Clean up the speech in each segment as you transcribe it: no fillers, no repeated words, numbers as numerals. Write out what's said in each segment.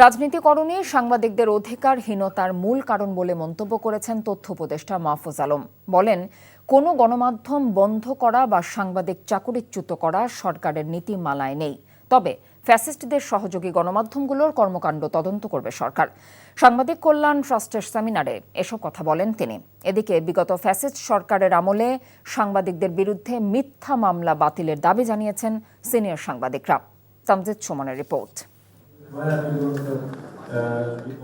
রাজনীতিকরণে সাংবাদিকদের অধিকারহীনতার মূল কারণ বলে মন্তব্য করেছেন তথ্য উপদেষ্টা মাহফুজ আলম। বলেন, কোনো গণমাধ্যম বন্ধ করা বা সাংবাদিক চাকরিচ্যুত করা সরকারের নীতিমালায় নেই। তবে ফ্যাসিস্টদের সহযোগী গণমাধ্যমগুলোর কর্মকাণ্ড তদন্ত করবে সরকার। সাংবাদিক কল্যাণ ট্রাস্টের সেমিনারে এসব কথা বলেন তিনি। এদিকে বিগত ফ্যাসিস্ট সরকারের আমলে সাংবাদিকদের বিরুদ্ধে মিথ্যা মামলা বাতিলের দাবি জানিয়েছেন সিনিয়র সাংবাদিকরা। তামজিদ সুমনের রিপোর্ট।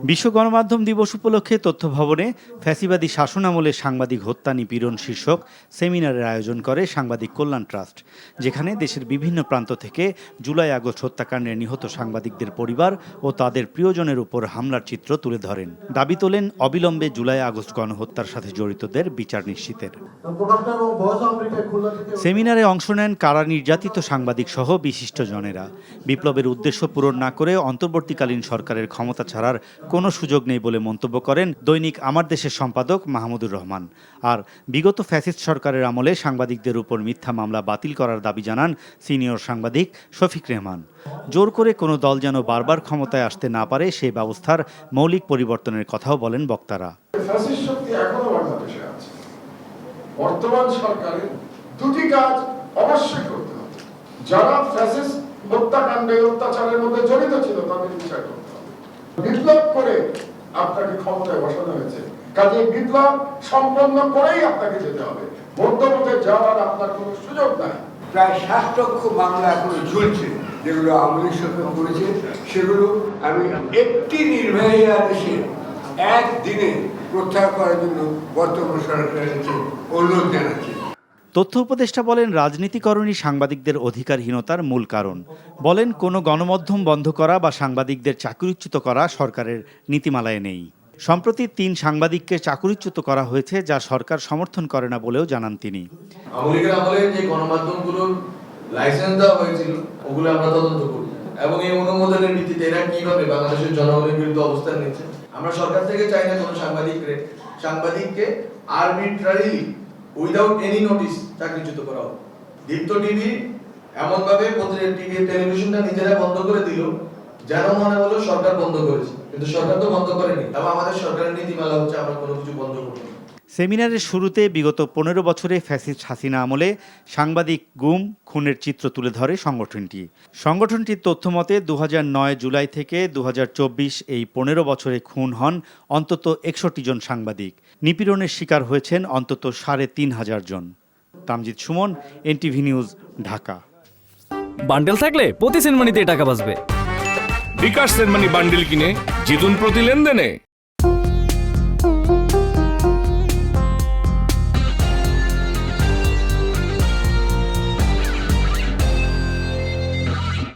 বিশ্ব গণমাধ্যম দিবস উপলক্ষে তথ্য ভবনে ফ্যাসিবাদী শাসনামলে সাংবাদিক হত্যা নিপীড়ন শীর্ষক সেমিনারের আয়োজন করে সাংবাদিক কল্যাণ ট্রাস্ট, যেখানে দেশের বিভিন্ন প্রান্ত থেকে জুলাই আগস্ট হত্যাকাণ্ডে নিহত সাংবাদিকদের পরিবার ও তাদের প্রিয়জনের উপর হামলার চিত্র তুলে ধরেন। দাবি তোলেন অবিলম্বে জুলাই আগস্ট গণহত্যার সাথে জড়িতদের বিচার নিশ্চিতের। সেমিনারে অংশ নেন কারা নির্যাতিত সাংবাদিক সহ বিশিষ্টজনেরা। বিপ্লবের উদ্দেশ্য পূরণ না করে অন্তর্বর্তীকালীন সরকারের ক্ষমতা ছাড়ার কোনো সুযোগ নেই বলে মন্তব্য করেন দৈনিক আমার দেশের সম্পাদক মাহমুদুর রহমান। আর বিগত ফ্যাসিস্ট সরকারের আমলে সাংবাদিকদের উপর মিথ্যা মামলা বাতিল করার দাবি জানান সিনিয়র সাংবাদিক শফিক রেহমান। জোর করে কোনো দল যেন বারবার ক্ষমতায় আসতে না পারে সেই ব্যবস্থার মৌলিক পরিবর্তনের কথাও বলেন বক্তারা। বর্তমান সরকারের দুটি কাজ অবশ্যই করতে হবে। যারা ফ্যাসিস্ট হত্যাকাণ্ডে অত্যাচারের মধ্যে জড়িত ছিল তাদের বিচার করতে হবে। বিপ্লব করে আপনাকে ক্ষমতায় বসানো হয়েছে, কাজে বিপ্লব সম্পন্ন করেই আপনাকে যেতে হবে। মধ্যপথে যাওয়ার আপনার কোনো সুযোগ নাই। প্রায় 7 লক্ষ মামলা এখনো ঝুলছে, যেগুলো আওয়ামী লীগ সরকার করেছে। সেগুলো আমি একটি নির্বাহী আদেশে একদিনে প্রত্যাহার করার জন্য বর্তমান সরকারের কাছে অনুরোধ জানাচ্ছি। তথ্য উপদেষ্টা বলেন, রাজনীতিকরণই সাংবাদিকদের অধিকারহীনতার মূল কারণ। বলেন, কোনো গণমাধ্যম বন্ধ করা বা সাংবাদিকদের চাকরিচ্যুত করা সরকারের নীতিমালায় নেই। সম্প্রতি 3 সাংবাদিককে চাকরিচ্যুত করা হয়েছে, যা সরকার সমর্থন করে না বলেও জানান তিনি। আওয়ামী লীগের আমলে যে গণমাধ্যমগুলোর লাইসেন্স দেওয়া হয়েছিল ওগুলো আমরা তদন্ত করি এবং এই অনুমোদনের ভিত্তিতে এরা কিভাবে বাংলাদেশের জনগণের বিরুদ্ধে অবস্থান নিচ্ছে। আমরা সরকার থেকে চাই না কোনো সাংবাদিককে আরবিট্রারিলি উইদাউট এনি নোটিস চাকরিচ্যুত করা হোক। দীপ্ত টিভি এমন ভাবে টেলিভিশনটা নিজেরা বন্ধ করে দিল যেন মনে হলো সরকার বন্ধ করেছে, কিন্তু সরকার তো বন্ধ করেনি। এবং আমাদের সরকারের নীতিমালা হচ্ছে আমরা কোনো কিছু বন্ধ করব না। সেমিনারের শুরুতে বিগত 15 বছরে ফ্যাসিস্ট হাসিনা আমলে সাংবাদিক গুম খুনের চিত্র তুলে ধরে সংগঠনটির তথ্য মতে 2009 জুলাই থেকে 2024 এই 15 বছরে খুন হন অন্তত 61 জন সাংবাদিক। নিপীড়নের শিকার হয়েছেন অন্তত 3500 জন। Tamjid Suman, NTV news, Dhaka. বান্ডেল থাকলে প্রতি সেনমানিতে টাকা বাঁচবে। বিকাশ সেনমানি বান্ডেল কিনে জিতুন প্রতি লেনদেনে।